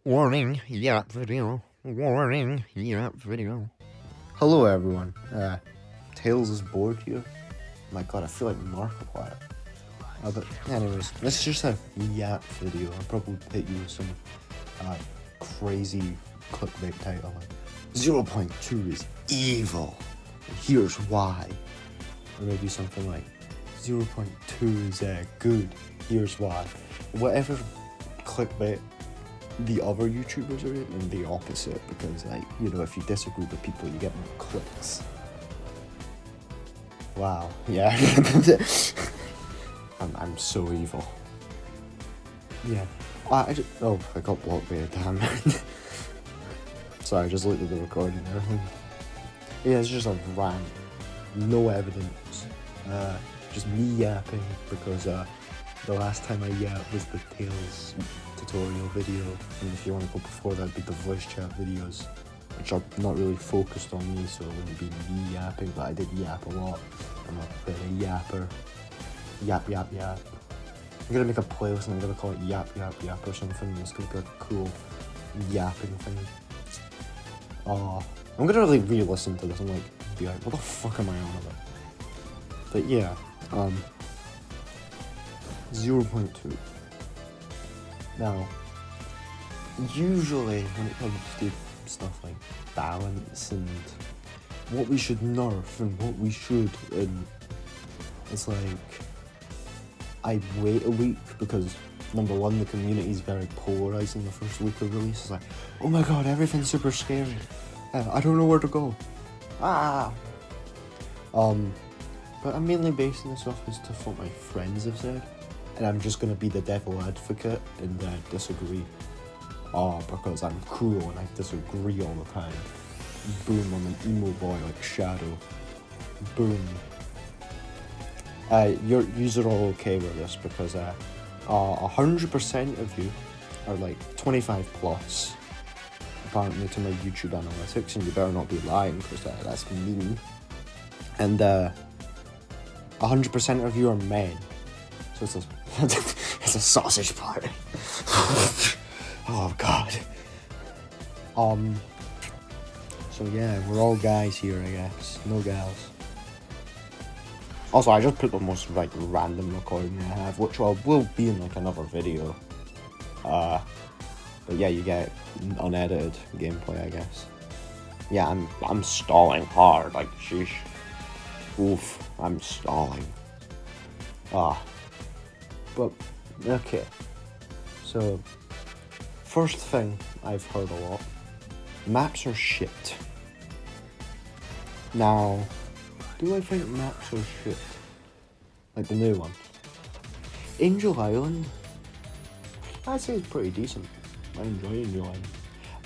Warning, yap video. Warning, yap video. Hello everyone, Tails is bored here. My god, I feel like Markiplier. But anyways, this is just a yap video. I'll probably hit you with some crazy clickbait title like 0.2 is evil, and here's why. Or maybe something like 0.2 is good, here's why. Whatever clickbait the other YouTubers are in, the opposite, because if you disagree with people, you get more clicks. Wow, yeah. I'm so evil. Yeah. I got blocked there, damn. Sorry, I just looked at the recording there. Yeah, it's just a rant. No evidence. Just me yapping because the last time I yapped was the Tails tutorial video, and if you want to go before that, it'd be the voice chat videos, which are not really focused on me, so it wouldn't be me yapping, but I did yap a lot. I'm a bit of a yapper. Yap, yap, yap. I'm gonna make a playlist and I'm gonna call it Yap, Yap, Yap or something. It's gonna be like a cool yapping thing. I'm gonna really re-listen to this and be like, what the fuck am I on about? But yeah, 0.2. Now, usually when it comes to stuff like balance and what we should nerf and what we should, and it's like, I wait a week because number one, the community is very polarized in the first week of release. It's like, oh my god, everything's super scary. I don't know where to go. But I'm mainly basing this off as to what my friends have said, and I'm just gonna be the devil advocate and disagree. Because I'm cool and I disagree all the time. Boom, I'm an emo boy like Shadow. Boom. Yous are all okay with this because 100% of you are like 25 plus, apparently, to my YouTube analytics, and you better not be lying because that's mean. And 100% of you are men, so it's a sausage party. Oh god. So yeah, we're all guys here, I guess. No gals. Also, I just put the most random recording I have, which will be in another video. But yeah, you get unedited gameplay, I guess. Yeah, I'm stalling hard, sheesh. Oof, I'm stalling. But okay. So, first thing I've heard a lot: maps are shit. Now, do I think maps are shit? Like the new one. Angel Island, I'd say it's pretty decent. I enjoy Angel Island.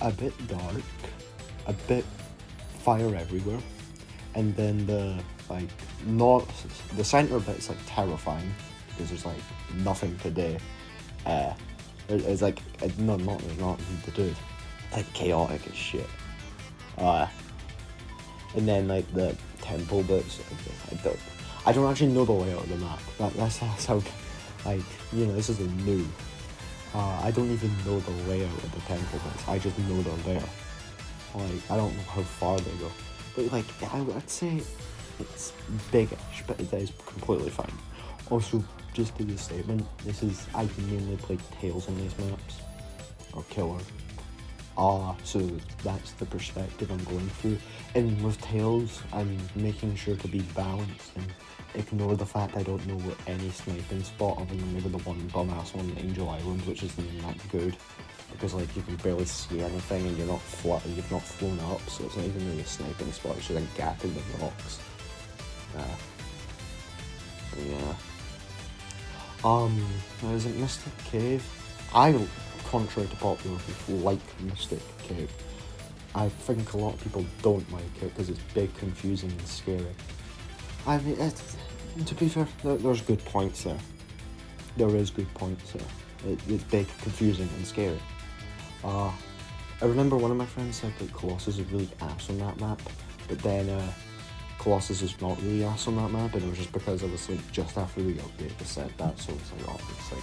A bit dark, a bit fire everywhere, and then the center bit's terrifying because there's nothing to do. It's there's nothing to do. It's chaotic as shit. And then the temple bits, I don't actually know the layout of the map. That's how, this is a new. I don't even know the layout of the temple bits. I just know they're there. I don't know how far they go. But I'd say it's big-ish, but it is completely fine. Also, just to the statement, I mainly play Tails on these maps, or Killer. So that's the perspective I'm going through. And with Tails, I'm making sure to be balanced and ignore the fact I don't know any sniping spot other than maybe the one bum-ass one in Angel Island, which isn't even that good. Because you can barely see anything and you've not flown up, so it's not even really a sniping spot, it's just a gap in the rocks. Yeah. Is it Mystic Cave? Contrary to popular people, like Mystic Cave. I think a lot of people don't like it because it's big, confusing, and scary. I mean, to be fair, there's good points there. There is good points there. It's big, confusing, and scary. I remember one of my friends said that Colossus is really ass on that map, but then Colossus is not really ass on that map, and it was just because it was just after the update that said that, so it's obviously,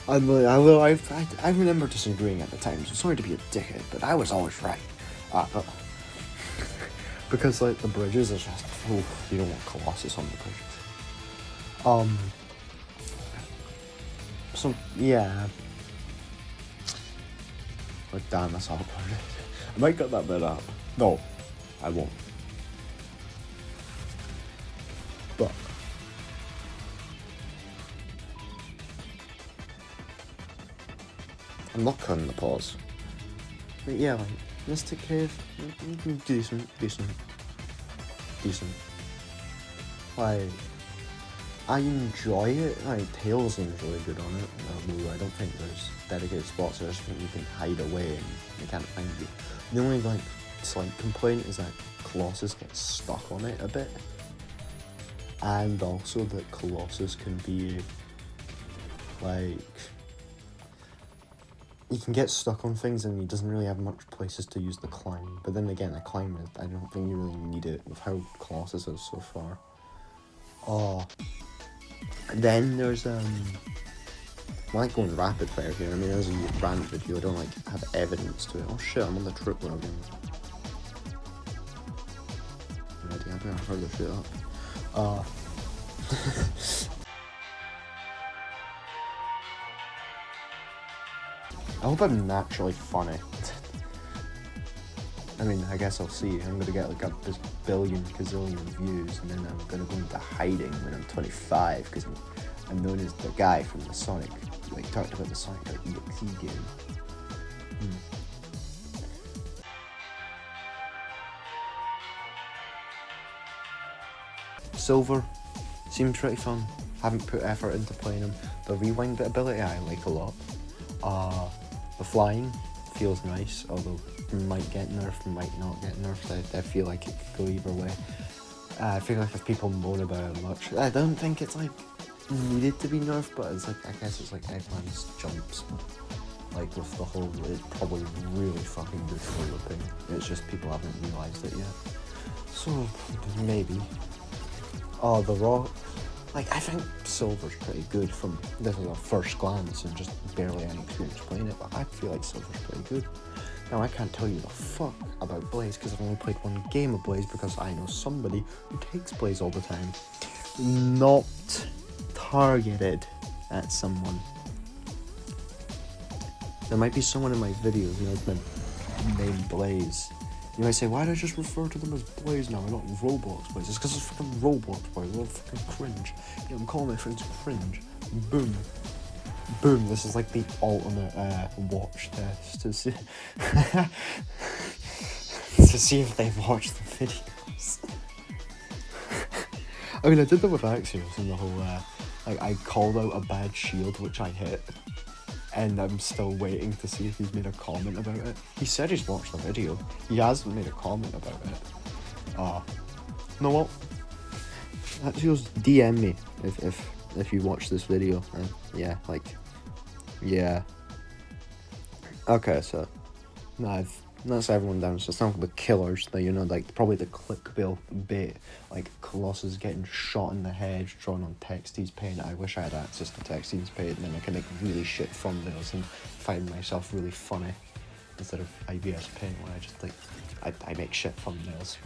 I remember disagreeing at the time, so sorry to be a dickhead, but I was always right. But because like the bridges are just, you don't want Colossus on the bridges. So yeah. Oh damn, that's awkward. I might cut that bit out. No, I won't. But I'm not cutting the pause. But yeah, like Mystic Cave, decent. Like I enjoy it. Like Tails seems really good on it. Although I don't think there's dedicated spots. I just think you can hide away and they can't find you. The only like slight complaint is that Colossus gets stuck on it a bit, and also that Colossus can be like, he can get stuck on things and he doesn't really have much places to use the climb. But then again, the climb, I don't think you really need it with how Colossus is so far. Then there's I like going rapid fire here. I mean, as a random video, I don't like have evidence to it. Oh shit, I'm on the tripler again. Ready, I better hurry this shit up. I hope I'm naturally funny. I mean, I guess I'll see. I'm gonna get like this billion gazillion views, and then I'm gonna go into hiding when I'm 25, because I'm known as the guy from the Sonic, like talked about the Sonic.exe game. Silver seems pretty fun. Haven't put effort into playing them. The rewind ability I like a lot. The flying feels nice, although might get nerfed, might not get nerfed. I feel like it could go either way. I feel like if people moan about it much, I don't think it's like needed to be nerfed, but it's like, I guess it's like Eggman's jumps. Like with the whole, it's probably really fucking good for looping. It's just people haven't realised it yet. So maybe. The raw, like I think Silver's pretty good from this is a first glance and just barely any experience playing it, but I feel like Silver's pretty good. Now I can't tell you the fuck about Blaze because I've only played one game of Blaze because I know somebody who takes Blaze all the time. Not targeted at someone. There might be someone in my videos who knows my name Blaze. You might say, why did I just refer to them as Blaze now and not Roblox Blaze? It's because it's fucking Roblox Blaze. They're fucking cringe. Yeah, I'm calling my friends cringe. Boom. Boom, this is like the ultimate watch test to see to see if they've watched the videos. I mean, I did that with Axios and the whole like I called out a bad shield which I hit, and I'm still waiting to see if he's made a comment about it. He said he's watched the video. He hasn't made a comment about it. You know what? Axios, DM me if you watch this video, and yeah, like, yeah. Okay, so that's everyone down. So it's not the killers, that, you know, like probably the clickbait bit, like Colossus getting shot in the head, drawn on text he's painted. I wish I had access to text he's painted, and then I can make really shit thumbnails and find myself really funny instead of IBS Paint where I just like I make shit thumbnails.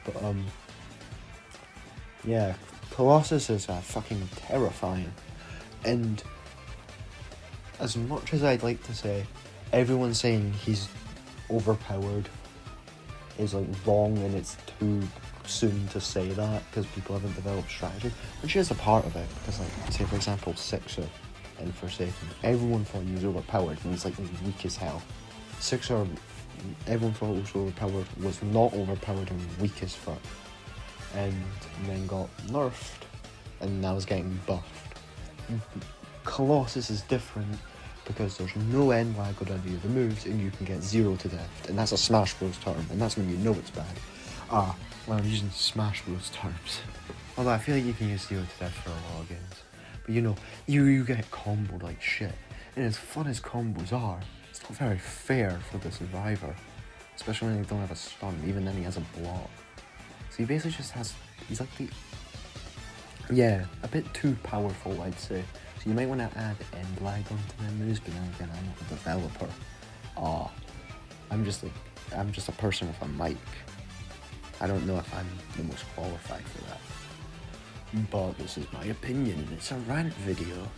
But yeah, Colossus is fucking terrifying, and as much as I'd like to say everyone saying he's overpowered is like wrong, and it's too soon to say that because people haven't developed strategy, which is a part of it, because like say for example Sixer in Forsaken, everyone thought he was overpowered and he's like weak as hell. Sixer, everyone thought he was overpowered, was not overpowered and weak as fuck, and then got nerfed and now is getting buffed. Colossus is different because there's no end lag on any of the moves and you can get 0 to death, and that's a Smash Bros term, and that's when you know it's bad. When I'm using Smash Bros terms. Although I feel like you can use 0 to death for a lot of games. But you know, you get comboed like shit. And as fun as combos are, it's not very fair for the survivor. Especially when they don't have a stun, even then he has a block. So he basically just has, he's like the Yeah, a bit too powerful, I'd say. So you might want to add end lag onto their moves, but then again, I'm not a developer. I'm just a person with a mic. I don't know if I'm the most qualified for that. But this is my opinion, and it's a rant video,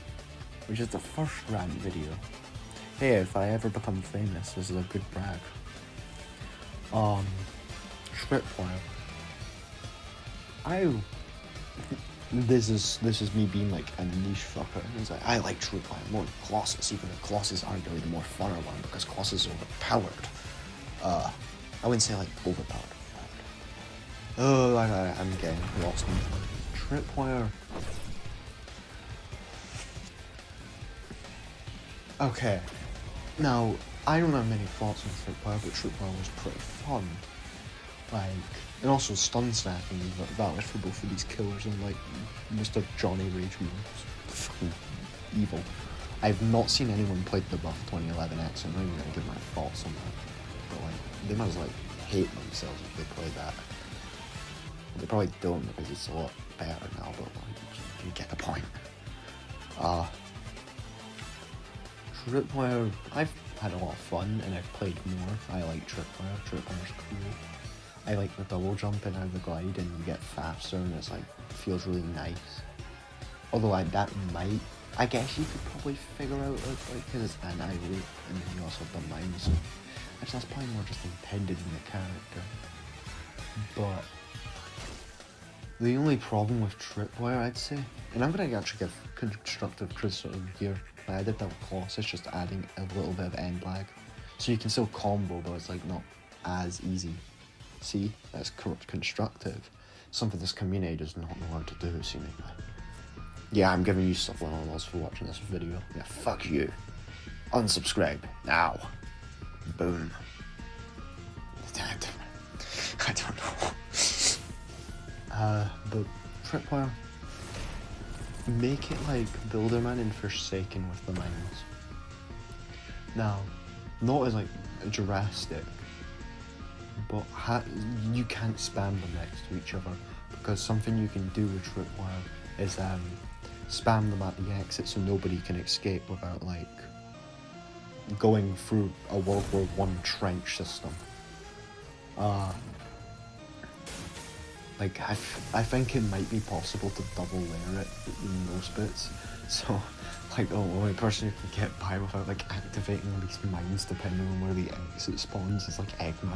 which is the first rant video. Hey, if I ever become famous, this is a good brag. Tripwire. This is me being like a niche fucker. It's like, I like Tripwire more than Colossus, even though Colossus is arguably the more funner one because Colossus is overpowered. I wouldn't say like overpowered. Oh, I'm getting lost in Tripwire. Okay, now I don't have many thoughts on Tripwire, but Tripwire was pretty fun. Like, and also stun stacking valid for both of these killers, and like Mr. Johnny Rage moves. Fucking evil. I've not seen anyone play the buff 2011X, so I'm not even gonna give my thoughts on that. But like, they must like hate themselves if they play that. They probably don't because it's a lot better now, but like, you get the point. Tripwire, I've had a lot of fun and I've played more. I like Tripwire. Tripwire's cool. I like the double jump and how the glide and you get faster and it's like, feels really nice. Although that might, I guess you could probably figure out like, because it's annihilate and then you also have the mine, so actually that's probably more just intended in the character. But the only problem with Tripwire, I'd say, and I'm gonna actually give constructive criticism here. I did that with Colossus, just adding a little bit of end lag, so you can still combo, but it's like not as easy. See, that's constructive. Something this community does not know how to do, seemingly. Yeah, I'm giving you subliminals for watching this video. Yeah, fuck you. Unsubscribe now. Boom. I don't know. But Tripwire, make it like Builderman and Forsaken with the mines. Now, not as like drastic, but you can't spam them next to each other, because something you can do with Tripwire is spam them at the exit so nobody can escape without like going through a World War I trench system. Like, I think it might be possible to double layer it in most bits. So, like, the only person who can get by without, like, activating these mines depending on where the exit spawns is, like, Eggman.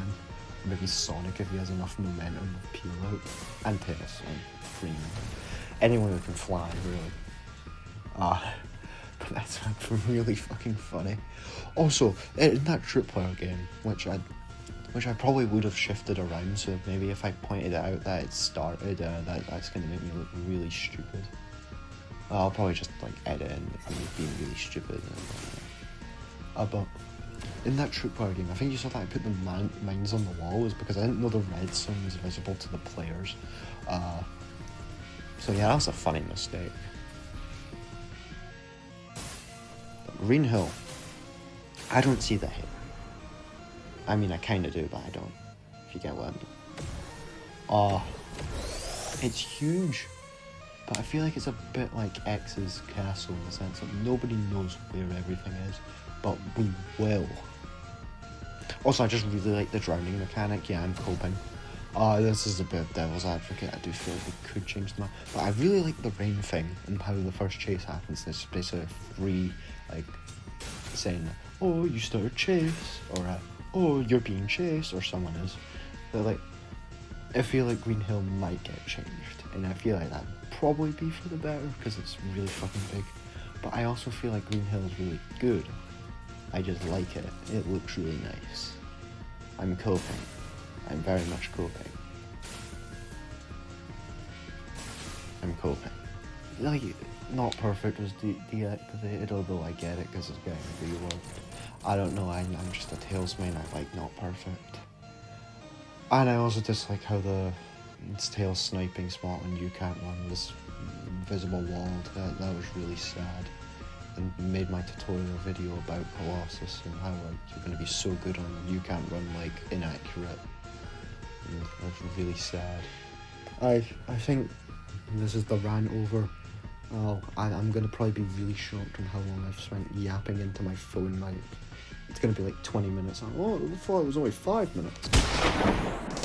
Or maybe Sonic if he has enough momentum with Peel Out. And Tails, and Freeman. Anyone who can fly, really. But that's like, really fucking funny. Also, in that Tripwire game, which I probably would have shifted around, so maybe if I pointed out that it started, that's going to make me look really stupid. I'll probably just like edit in me being really stupid. But in that Tripwire game, I think you saw that I put the mines on the wall is because I didn't know the redstone was visible to the players. So yeah, that was a funny mistake. But Green Hill, I don't see the hit. I mean, I kind of do, but I don't, if you get what I mean. It's huge, but I feel like it's a bit like X's castle in the sense that nobody knows where everything is, but we will. Also, I just really like the drowning mechanic. Yeah, I'm coping. This is a bit of devil's advocate. I do feel like we could change them up, but I really like the rain thing and how the first chase happens. There's basically free, like, saying, oh, you start a chase, or oh, you're being chased, or someone is. But like, I feel like Green Hill might get changed, and I feel like that'd probably be for the better, because it's really fucking big. But I also feel like Green Hill is really good. I just like it. It looks really nice. I'm coping. I'm very much coping. I'm coping. Like, not perfect was deactivated, although I get it, because it's getting reworked. I don't know, I'm just a Tails main, I like not perfect. And I also dislike how it's Tails sniping spot when you can't run this visible wall. That was really sad. And made my tutorial video about Colossus and how like you're gonna be so good on you can't run like inaccurate. And that was really sad. I think This is the rant over. Oh, I'm gonna probably be really shocked on how long I've spent yapping into my phone. Like, it's gonna be like 20 minutes. Oh, I thought it was only 5 minutes.